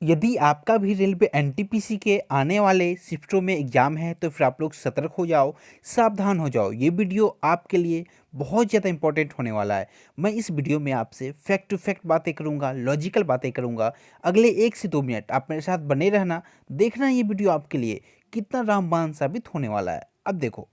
यदि आपका भी रेलवे एनटीपीसी के आने वाले शिफ्टों में एग्जाम है तो फिर आप लोग सतर्क हो जाओ, सावधान हो जाओ। ये वीडियो आपके लिए बहुत ज़्यादा इंपॉर्टेंट होने वाला है। मैं इस वीडियो में आपसे फैक्ट टू फैक्ट बातें करूंगा, लॉजिकल बातें करूंगा। अगले 1 से 2 मिनट आप मेरे साथ बने रहना, देखना ये वीडियो आपके लिए कितना रामबाण साबित होने वाला है। अब देखो,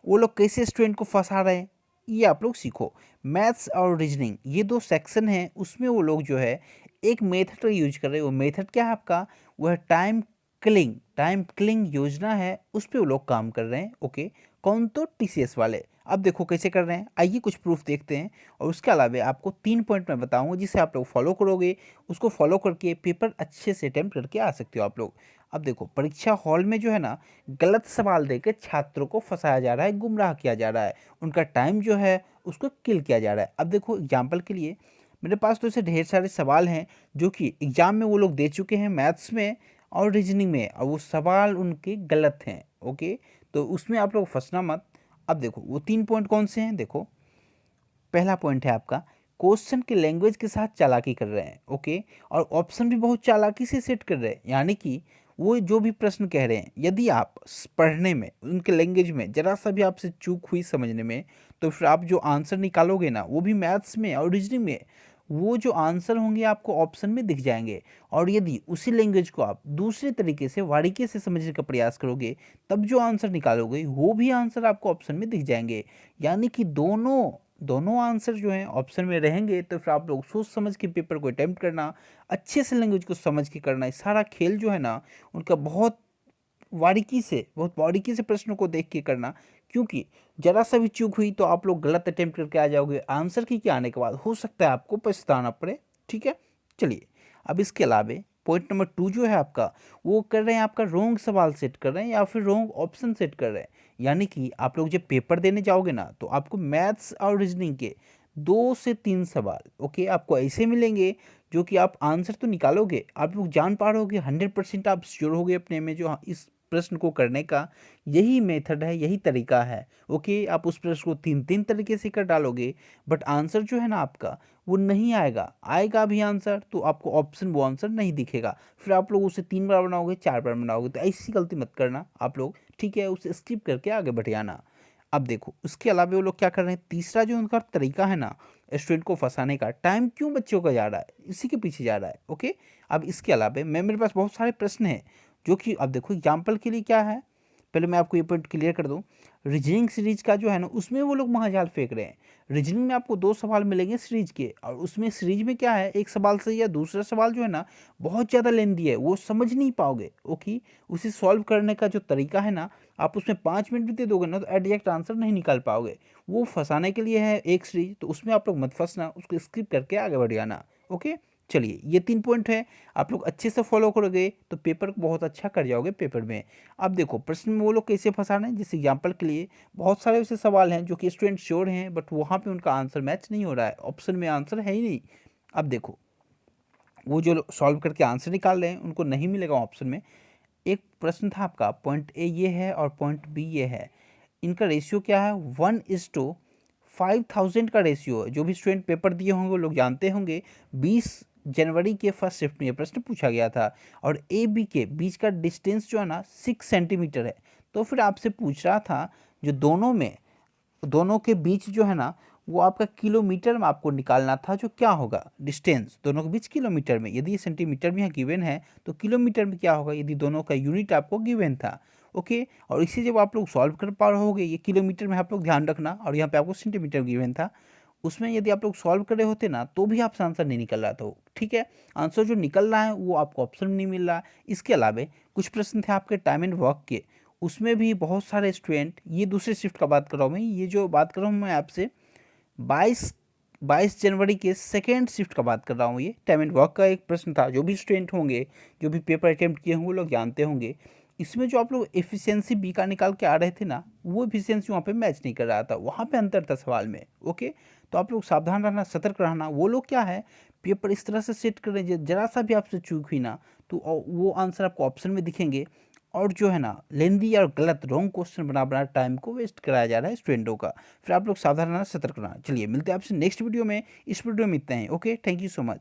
वो लोग कैसे स्टूडेंट को फंसा रहे हैं, ये आप लोग सीखो। मैथ्स और रीजनिंग ये दो सेक्शन हैं, उसमें वो लोग जो है एक मेथड का यूज कर रहे हैं। वो मेथड क्या है आपका? वो है टाइम किलिंग योजना है, उस पर वो लोग काम कर रहे हैं। ओके, कौन? तो टीसीएस वाले। अब देखो कैसे कर रहे हैं, आइए कुछ प्रूफ देखते हैं। और उसके अलावा आपको 3 पॉइंट मैं बताऊंगा, जिसे आप लोग फॉलो करोगे, उसको फॉलो करके पेपर अच्छे से अटेम्प्ट करके आ सकते हो आप लोग। अब देखो, परीक्षा हॉल में जो है ना, गलत सवाल देकर छात्रों को फंसाया जा रहा है, गुमराह किया जा रहा है, उनका टाइम जो है उसको किल किया जा रहा है। अब देखो एग्जाम्पल के लिए मेरे पास तो ऐसे ढेर सारे सवाल हैं जो कि एग्जाम में वो लोग दे चुके हैं, मैथ्स में और रीजनिंग में, और वो सवाल उनके गलत हैं। ओके, तो उसमें आप लोग फंसना मत। अब देखो वो 3 पॉइंट कौन से हैं, देखो। पहला पॉइंट है आपका, क्वेश्चन के लैंग्वेज के साथ चालाकी कर रहे हैं। ओके, और ऑप्शन भी बहुत चालाकी से सेट कर रहे हैं, यानी कि वो जो भी प्रश्न कह रहे हैं, यदि आप पढ़ने में उनके लैंग्वेज में जरा सा भी आपसे चूक हुई समझने में, तो फिर आप जो आंसर निकालोगे ना, वो भी मैथ्स में और रीजनिंग में, वो जो आंसर होंगे आपको ऑप्शन में दिख जाएंगे। और यदि उसी लैंग्वेज को आप दूसरे तरीके से बारीकी से समझने का प्रयास करोगे, तब जो आंसर निकालोगे वो भी आंसर आपको ऑप्शन में दिख जाएंगे। यानी कि दोनों दोनों आंसर जो हैं ऑप्शन में रहेंगे। तो फिर आप लोग सोच समझ के पेपर को अटेम्प्ट करना, अच्छे से लैंग्वेज को समझ के करना, ये सारा खेल जो है ना, उनका बहुत बारीकी से प्रश्नों को देख के करना। क्योंकि जरा सा भी चूक हुई तो आप लोग गलत अटेम्प्ट करके आ जाओगे, आंसर की आने के बाद हो सकता है आपको पछताना पड़े। ठीक है, चलिए। अब इसके अलावा पॉइंट नंबर 2 जो है आपका, वो कर रहे हैं आपका रोंग सवाल सेट कर रहे हैं या फिर रोंग ऑप्शन सेट कर रहे हैं। यानी कि आप लोग जब पेपर देने जाओगे ना, तो आपको मैथ्स और रीजनिंग के 2 से 3 सवाल, ओके, आपको ऐसे मिलेंगे जो कि आप आंसर तो निकालोगे, आप लोग जान पा रहे होगे, 100% आप श्योर हो गए अपने में जो इस प्रश्न को करने का यही मेथड है, यही तरीका है। ओके, आप उस प्रश्न को 3 3 तरीके से कर डालोगे, बट आंसर जो है ना आपका, वो नहीं आएगा। आएगा भी आंसर तो आपको ऑप्शन वो आंसर नहीं दिखेगा, फिर आप लोग उसे 3 बार बनाओगे, 4 बार बनाओगे। तो ऐसी गलती मत करना आप लोग, ठीक है, उसे स्किप करके आगे बढ़ जाना। अब देखो उसके अलावा वो लोग क्या कर रहे हैं, तीसरा जो उनका तरीका है ना स्टूडेंट को फंसाने का, टाइम क्यों बच्चों का जा रहा है, इसी के पीछे जा रहा है। ओके, अब इसके अलावा मेरे पास बहुत सारे प्रश्न हैं जो कि, अब देखो एग्जाम्पल के लिए क्या है, पहले मैं आपको ये पॉइंट क्लियर कर दूं। रीजनिंग सीरीज का जो है ना, उसमें वो लोग महाजाल फेंक रहे हैं। रीजनिंग में आपको 2 सवाल मिलेंगे सीरीज के, और उसमें सीरीज में क्या है, एक सवाल सही है, दूसरा सवाल जो है ना बहुत ज़्यादा लेंदी है, वो समझ नहीं पाओगे। ओके, उसे सॉल्व करने का जो तरीका है ना, आप उसमें 5 मिनट भी दे दोगे ना, तो एग्जैक्ट आंसर नहीं निकाल पाओगे। वो फंसाने के लिए है एक सीरीज, तो उसमें आप लोग मत फंसना, उसको स्किप करके आगे बढ़ जाना। ओके, चलिए, ये 3 पॉइंट है, आप लोग अच्छे से फॉलो करोगे तो पेपर को बहुत अच्छा कर जाओगे पेपर में। अब देखो प्रश्न में वो लोग कैसे फंसा रहे हैं, जैसे एग्जाम्पल के लिए बहुत सारे ऐसे सवाल हैं जो कि स्टूडेंट श्योर हैं, बट वहाँ पे उनका आंसर मैच नहीं हो रहा है, ऑप्शन में आंसर है ही नहीं। अब देखो, वो जो सॉल्व करके आंसर निकाल रहे हैं उनको नहीं मिलेगा ऑप्शन में। एक प्रश्न था आपका, पॉइंट ए ये है और पॉइंट बी ये है, इनका रेशियो क्या है, 1:5000 का रेशियो है। जो भी स्टूडेंट पेपर दिए होंगे वो लोग जानते होंगे, 20 जनवरी के फर्स्ट शिफ्ट में ये प्रश्न पूछा गया था। और ए बी के बीच का डिस्टेंस जो है ना 6 सेंटीमीटर है। तो फिर आपसे पूछ रहा था, जो दोनों के बीच जो है ना, वो आपका किलोमीटर में आपको निकालना था, जो क्या होगा डिस्टेंस दोनों के बीच किलोमीटर में। यदि ये सेंटीमीटर में यहाँ गिवन है तो किलोमीटर में क्या होगा, यदि दोनों का यूनिट आपको गिवन था। ओके, और इसे जब आप लोग सॉल्व कर पा रहे होगे, ये किलोमीटर में आप लोग ध्यान रखना, और यहाँ पे आपको सेंटीमीटर गिवन था, उसमें यदि आप लोग सॉल्व कर रहे होते ना, तो भी आपसे आंसर नहीं निकल रहा था। ठीक है, आंसर जो निकल रहा है वो आपको ऑप्शन में नहीं मिल रहा है। इसके अलावा कुछ प्रश्न थे आपके टाइम एंड वर्क के, उसमें भी बहुत सारे स्टूडेंट, ये दूसरे शिफ्ट का बात कर रहा हूँ मैं, ये जो बात कर रहा हूँ मैं आपसे 22 जनवरी के सेकेंड शिफ्ट का बात कर रहा हूँ। ये टाइम एंड वर्क का एक प्रश्न था, जो भी स्टूडेंट होंगे, जो भी पेपर अटेम्प्ट किए होंगे, वो लोग जानते होंगे। इसमें जो आप लोग एफिशिएंसी बी का निकाल के आ रहे थे ना, वो एफिशिएंसी वहाँ पे मैच नहीं कर रहा था, वहाँ पे अंतर था सवाल में। ओके, तो आप लोग सावधान रहना, सतर्क रहना। वो लोग क्या है, पेपर इस तरह से सेट कर रहे हैं, जरा सा भी आपसे चूक हुई ना, तो वो आंसर आपको ऑप्शन में दिखेंगे। और जो है ना लेंदी और गलत रॉन्ग क्वेश्चन बना बना टाइम को वेस्ट कराया जा रहा है स्टूडेंटों का। फिर आप लोग सावधान रहना, सतर्क रहना। चलिए मिलते हैं आपसे नेक्स्ट वीडियो में, इस वीडियो में इतना ही। Okay, thank you so much.